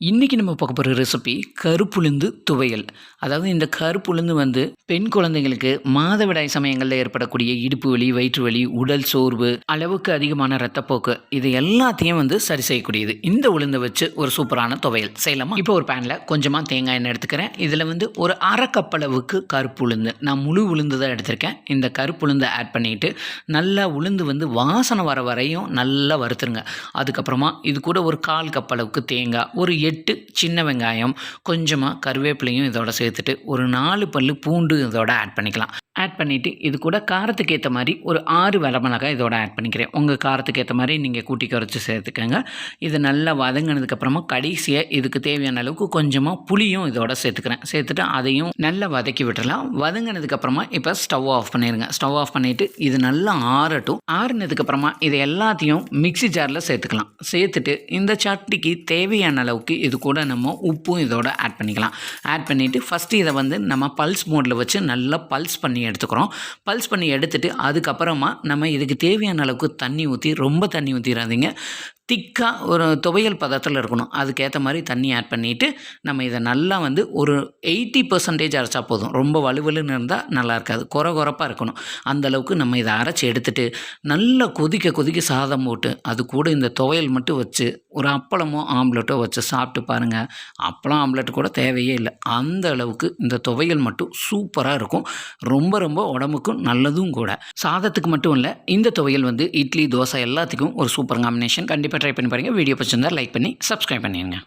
இன்றைக்கி நம்ம பார்க்க போகிற ரெசிபி கருப்புளுந்து துவையல். அதாவது இந்த கருப்புளுந்து வந்து பெண் குழந்தைங்களுக்கு மாதவிடாய் சமயங்களில் ஏற்படக்கூடிய இடுப்பு வலி, வயிற்று வலி, உடல் சோர்வு, அளவுக்கு அதிகமான ரத்தப்போக்கு, இது எல்லாத்தையும் வந்து சரி செய்யக்கூடியது. இந்த உளுந்தை வச்சு ஒரு சூப்பரான துவையல் செய்யலாமா? இப்போ ஒரு பேனில் கொஞ்சமாக தேங்காய் எண்ணெய் எடுத்துக்கிறேன். இதில் வந்து ஒரு அரை கப் அளவுக்கு கருப்பு உளுந்து, நான் முழு உளுந்து தான் எடுத்திருக்கேன். இந்த கருப்பு உளுந்தை ஆட் பண்ணிவிட்டு நல்லா உளுந்து வந்து வாசனை வர வரையும் நல்லா வறுத்துருங்க. அதுக்கப்புறமா இது கூட ஒரு 1/4 கப் அளவுக்கு தேங்காய், ஒரு 8 சின்ன வெங்காயம், கொஞ்சமாக கருவேப்பிலையும் இதோட சேர்த்துட்டு ஒரு 4 பல்லு பூண்டு இதோட ஆட் பண்ணிக்கலாம். ஆட் பண்ணிவிட்டு இது கூட காரத்துக்கு ஏற்ற மாதிரி ஒரு 6 வரமிளகாய் இதோட ஆட் பண்ணிக்கிறேன். உங்கள் காரத்துக்கு ஏற்ற மாதிரி நீங்கள் கூட்டி குறைச்சி சேர்த்துக்கோங்க. இது நல்லா வதங்கினதுக்கப்புறமா கடைசியாக இதுக்கு தேவையான அளவுக்கு கொஞ்சமாக புளியும் இதோட சேர்த்துக்கிறேன். சேர்த்துட்டு அதையும் நல்லா வதக்கி விட்டுறலாம். வதங்கினதுக்கப்புறமா இப்போ ஸ்டவ் ஆஃப் பண்ணிடுங்க. ஸ்டவ் ஆஃப் பண்ணிவிட்டு இது நல்லா ஆறட்டும். ஆறினதுக்கப்புறமா இதை எல்லாத்தையும் மிக்ஸி ஜாரில் சேர்த்துக்கலாம். சேர்த்துட்டு இந்த சட்னிக்கு தேவையான அளவுக்கு இது கூட நம்ம உப்பும் இதோட ஆட் பண்ணிக்கலாம். ஆட் பண்ணிவிட்டு ஃபஸ்ட்டு இதை வந்து நம்ம பல்ஸ் மோடில் வச்சு நல்லா பல்ஸ் பண்ணி எடுத்துக்கிறோம். பல்ஸ் பண்ணி எடுத்துட்டு அதுக்கப்புறமா நம்ம இதுக்கு தேவையான அளவுக்கு தண்ணி ஊற்றி, ரொம்ப தண்ணி ஊற்றிடாதீங்க, திக்காக ஒரு துவையல் பதத்தில் இருக்கணும். அதுக்கேற்ற மாதிரி தண்ணி ஆட் பண்ணிவிட்டு நம்ம இதை நல்லா வந்து ஒரு 80% அரைச்சா போதும். ரொம்ப வலுவலுன்னு இருந்தால் நல்லா இருக்காது, குறப்பாக இருக்கணும். அந்தளவுக்கு நம்ம இதை அரைச்சி எடுத்துகிட்டு நல்லா கொதிக்க சாதம் போட்டு அது கூட இந்த துவையல் மட்டும் வச்சு ஒரு அப்பளமோ ஆம்லெட்டோ வச்சு சாப்பிட்டு பாருங்கள். அப்பளம் ஆம்லெட் கூட தேவையே இல்லை. அந்த அளவுக்கு இந்த துவையல் மட்டும் சூப்பராக இருக்கும். ரொம்ப உடம்புக்கும் நல்லதும் கூட. சாதத்துக்கு மட்டும் இல்லை, இந்த துவையல் வந்து இட்லி, தோசை எல்லாத்துக்கும் ஒரு சூப்பர் காம்பினேஷன். கண்டிப்பாக ட்ரை பண்ணி பாருங்கள். வீடியோ பிடிச்சிருந்தால் லைக் பண்ணி சப்ஸ்கிரைப் பண்ணிடுங்க.